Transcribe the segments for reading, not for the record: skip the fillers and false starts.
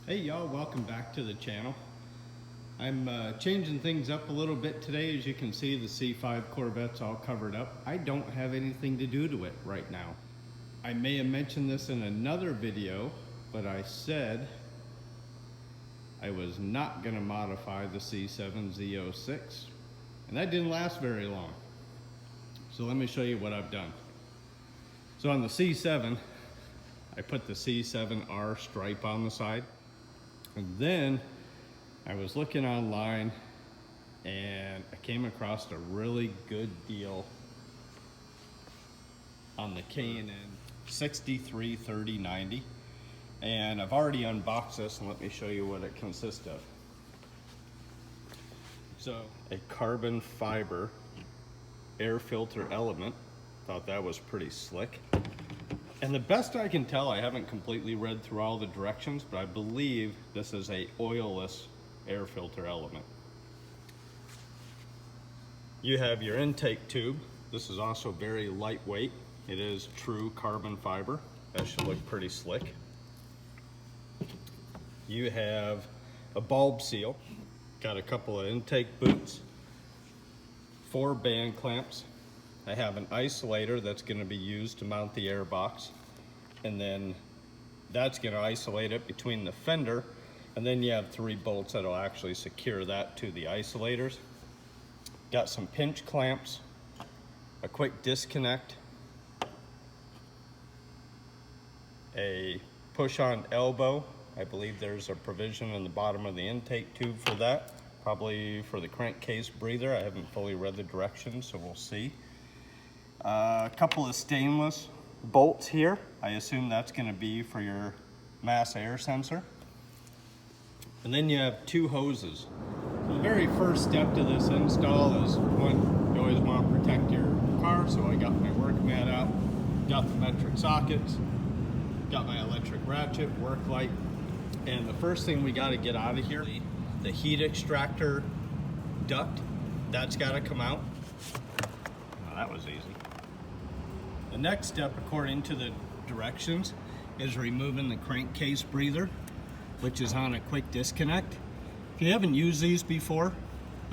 Hey y'all, welcome back to the channel. I'm changing things up a little bit today. As you can see, the C5 Corvette's all covered up. I don't have anything to do to it right now. I may have mentioned this in another video, but I said I was not going to modify the C7 Z06, and that didn't last very long. So let me show you what I've done. So on the C7, I put the C7R stripe on the side. And then I was looking online and I came across a really good deal on the K&N 633090. And I've already unboxed this, and let me show you what it consists of. So, a carbon fiber air filter element. Thought that was pretty slick. And the best I can tell, I haven't completely read through all the directions, but I believe this is a oilless air filter element. You have your intake tube. This is also very lightweight. It is true carbon fiber. That should look pretty slick. You have a bulb seal. Got a couple of intake boots, 4 band clamps. I have an isolator that's going to be used to mount the air box, and then that's going to isolate it between the fender, and then you have 3 bolts that'll actually secure that to the isolators. Got some pinch clamps, a quick disconnect, a push-on elbow. I believe there's a provision in the bottom of the intake tube for that, probably for the crankcase breather. I haven't fully read the directions, so we'll see. A couple of stainless bolts here. I assume that's going to be for your mass air sensor. And then you have 2 hoses. The very first step to this install is, one, you always want to protect your car, so I got my work mat out, got the metric sockets, got my electric ratchet, work light, and the first thing we got to get out of here, the heat extractor duct, that's got to come out. Oh, that was easy. The next step, according to the directions, is removing the crankcase breather, which is on a quick disconnect. If you haven't used these before,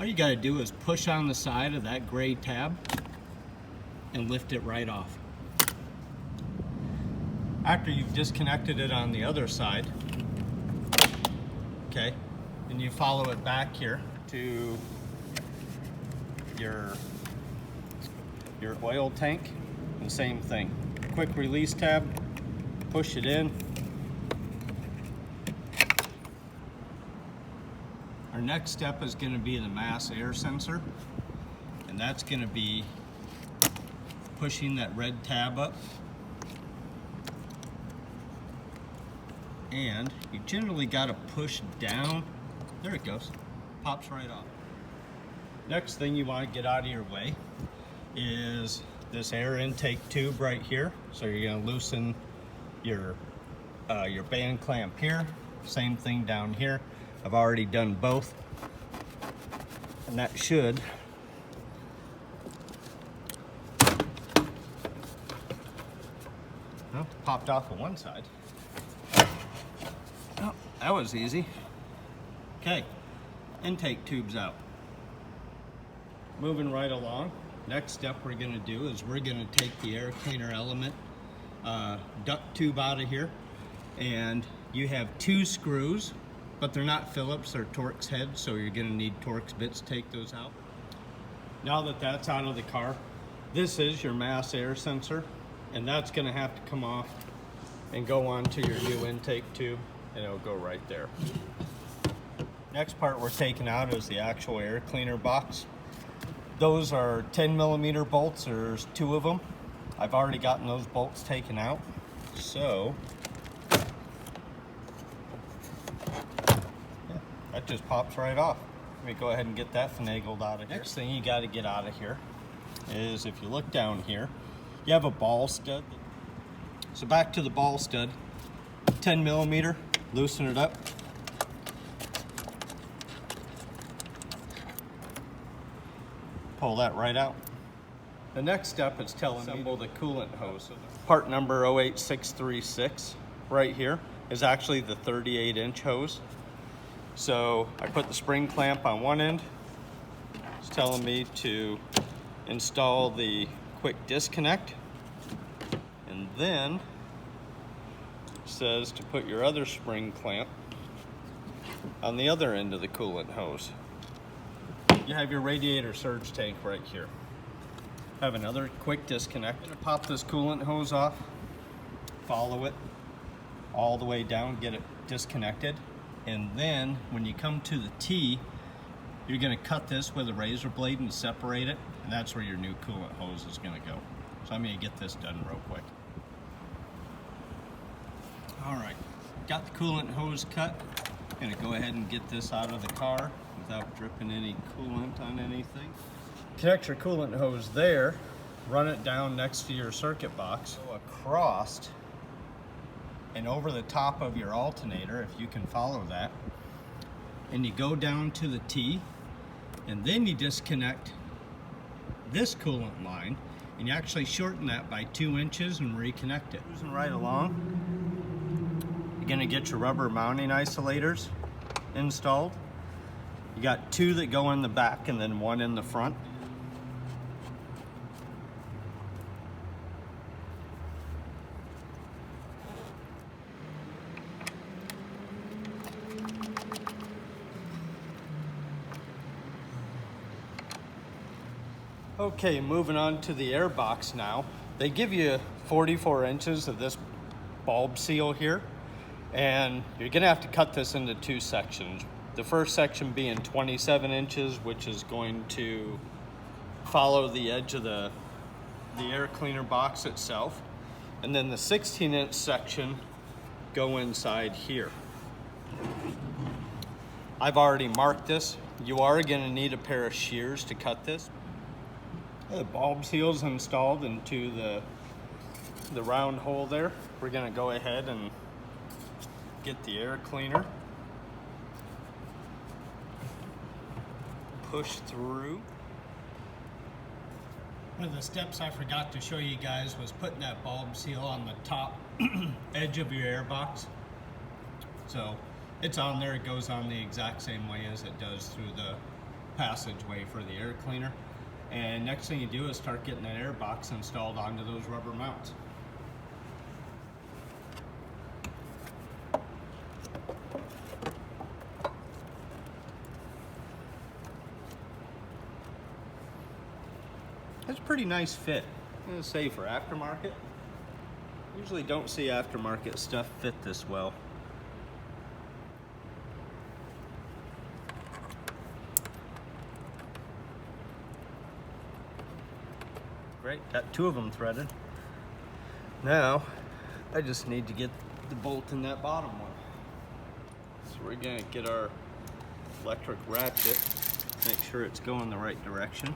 all you gotta do is push on the side of that gray tab and lift it right off. After you've disconnected it on the other side, okay, and you follow it back here to your oil tank. The same thing. Quick release tab, push it in. Our next step is going to be the mass air sensor, and that's going to be pushing that red tab up. And you generally got to push down. There it goes. Pops right off. Next thing you want to get out of your way is this air intake tube right here. So you're going to loosen your band clamp here. Same thing down here. I've already done both, and that should popped off on one side. Oh, that was easy. Okay, intake tube's out. Moving right along. Next step we're going to do is we're going to take the air cleaner element duct tube out of here, and you have 2 screws, but they're not Phillips, they're Torx heads, so you're going to need Torx bits to take those out. Now that that's out of the car, this is your mass air sensor, and that's going to have to come off and go onto your new intake tube, and it'll go right there. Next part we're taking out is the actual air cleaner box. Those are 10mm bolts. There's 2 of them. I've already gotten those bolts taken out. So, yeah, that just pops right off. Let me go ahead and get that finagled out of here. Next thing you got to get out of here is, if you look down here, you have a ball stud. So back to the ball stud, 10mm, loosen it up. Pull that right out. The next step is to assemble the coolant hose. Part number 08636 right here. is actually the 38-inch hose. So I put the spring clamp on one end. It's telling me to install the quick disconnect. And then it says to put your other spring clamp on the other end of the coolant hose. You have your radiator surge tank right here. Have another quick disconnect. I'm gonna pop this coolant hose off, follow it all the way down, get it disconnected. And then when you come to the T, you're gonna cut this with a razor blade and separate it, and that's where your new coolant hose is gonna go. So I'm gonna get this done real quick. All right, got the coolant hose cut. Gonna go ahead and get this out of the car without dripping any coolant on anything. Connect your coolant hose there, run it down next to your circuit box, go across and over the top of your alternator, if you can follow that, and you go down to the T, and then you disconnect this coolant line, and you actually shorten that by 2 inches and reconnect it. Cruising right along, you're gonna get your rubber mounting isolators installed. You got 2 that go in the back and then 1 in the front. Okay, moving on to the air box now. They give you 44 inches of this bulb seal here, and you're gonna have to cut this into 2 sections. The first section being 27 inches, which is going to follow the edge of the air cleaner box itself. And then the 16-inch section go inside here. I've already marked this. You are gonna need a pair of shears to cut this. The bulb seal's installed into the round hole there. We're gonna go ahead and get the air cleaner, push through. One of the steps I forgot to show you guys was putting that bulb seal on the top edge of your air box. So it's on there, it goes on the exact same way as it does through the passageway for the air cleaner. And next thing you do is start getting that air box installed onto those rubber mounts. It's a pretty nice fit. I'm gonna say for aftermarket. Usually don't see aftermarket stuff fit this well. Great, got 2 of them threaded. Now, I just need to get the bolt in that bottom one. So we're gonna get our electric ratchet, make sure it's going the right direction.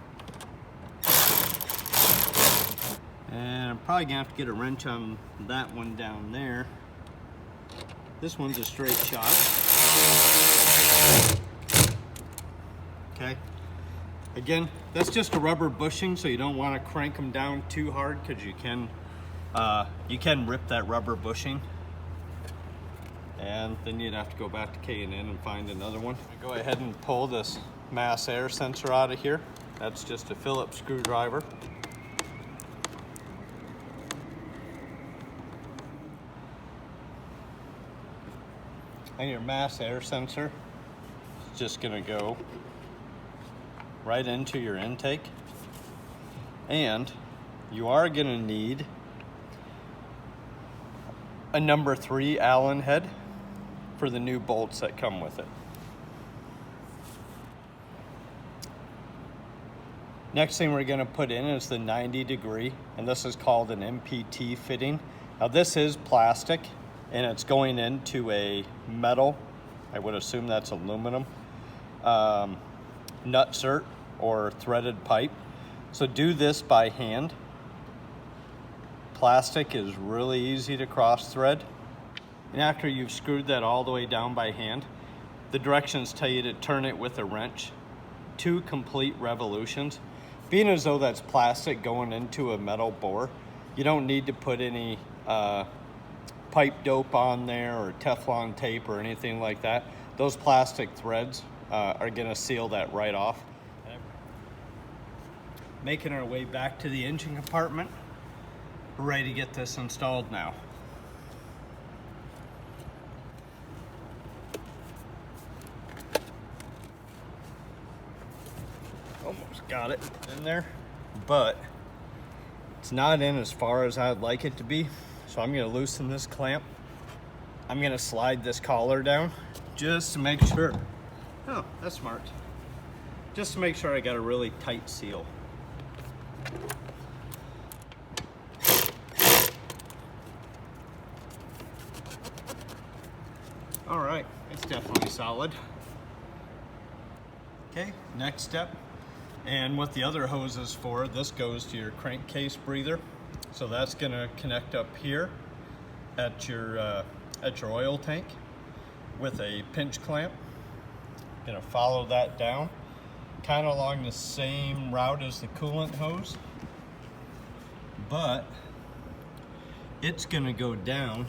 And I'm probably gonna have to get a wrench on that one down there. This one's a straight shot. Okay. Again, that's just a rubber bushing, so you don't want to crank them down too hard because you can rip that rubber bushing. And then you'd have to go back to K&N and find another one. Go ahead and pull this mass air sensor out of here. That's just a Phillips screwdriver. And your mass air sensor is just gonna go right into your intake. And you are gonna need a number 3 Allen head for the new bolts that come with it. Next thing we're gonna put in is the 90°, and this is called an MPT fitting. Now this is plastic, and it's going into a metal, I would assume that's aluminum, nutsert or threaded pipe. So do this by hand. Plastic is really easy to cross thread. And after you've screwed that all the way down by hand, the directions tell you to turn it with a wrench 2 complete revolutions. Being as though that's plastic going into a metal bore, you don't need to put any pipe dope on there or Teflon tape or anything like that, those plastic threads are gonna seal that right off. Making our way back to the engine compartment. We're ready to get this installed now. Almost got it in there, but it's not in as far as I'd like it to be. So I'm gonna loosen this clamp. I'm gonna slide this collar down just to make sure. Oh, that's smart. Just to make sure I got a really tight seal. All right, it's definitely solid. Okay, next step. And what the other hose is for, this goes to your crankcase breather. So that's gonna connect up here at your oil tank with a pinch clamp. Gonna follow that down, kind of along the same route as the coolant hose, but it's gonna go down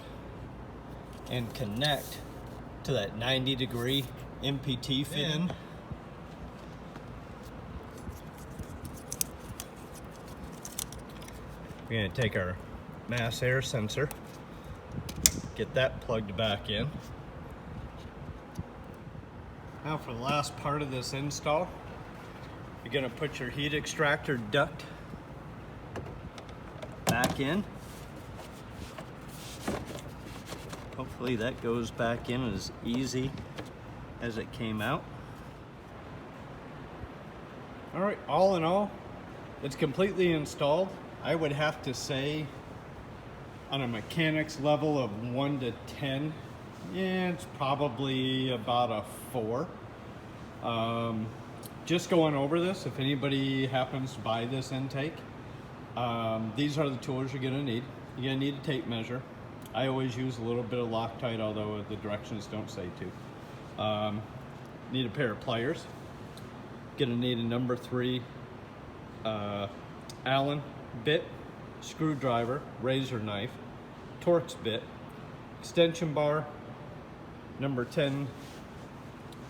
and connect to that 90-degree MPT fin. We're gonna take our mass air sensor, get that plugged back in. Now for the last part of this install, you're gonna put your heat extractor duct back in. Hopefully that goes back in as easy as it came out. All right, all in all, it's completely installed. I would have to say on a mechanics level of 1 to 10, yeah, it's probably about a 4. Just going over this, if anybody happens to buy this intake, these are the tools you're gonna need. You're gonna need a tape measure. I always use a little bit of Loctite, although the directions don't say to. Need a pair of pliers. Gonna need a number 3 Allen bit, screwdriver, razor knife, Torx bit, extension bar, number 10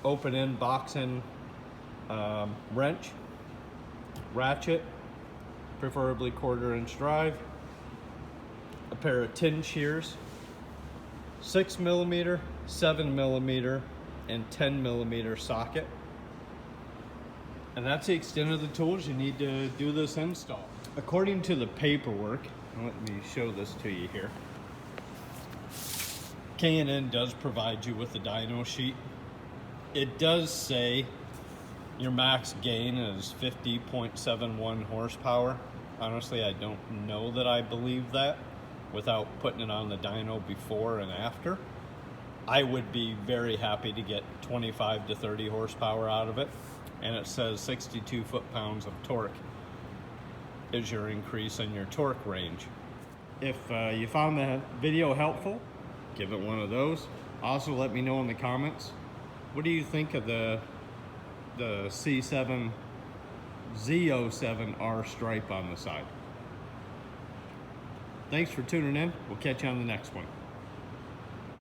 open end, box end wrench, ratchet, preferably 1/4 inch drive, a pair of tin shears, 6mm, 7mm, and 10mm socket. And that's the extent of the tools you need to do this install. According to the paperwork, let me show this to you here. K&N does provide you with a dyno sheet. It does say your max gain is 50.71 horsepower. Honestly, I don't know that I believe that without putting it on the dyno before and after. I would be very happy to get 25 to 30 horsepower out of it. And it says 62 foot-pounds of torque is your increase in your torque range. If you found the video helpful, give it one of those. Also, let me know in the comments, what do you think of the C7 Z06 stripe on the side? Thanks for tuning in. We'll catch you on the next one.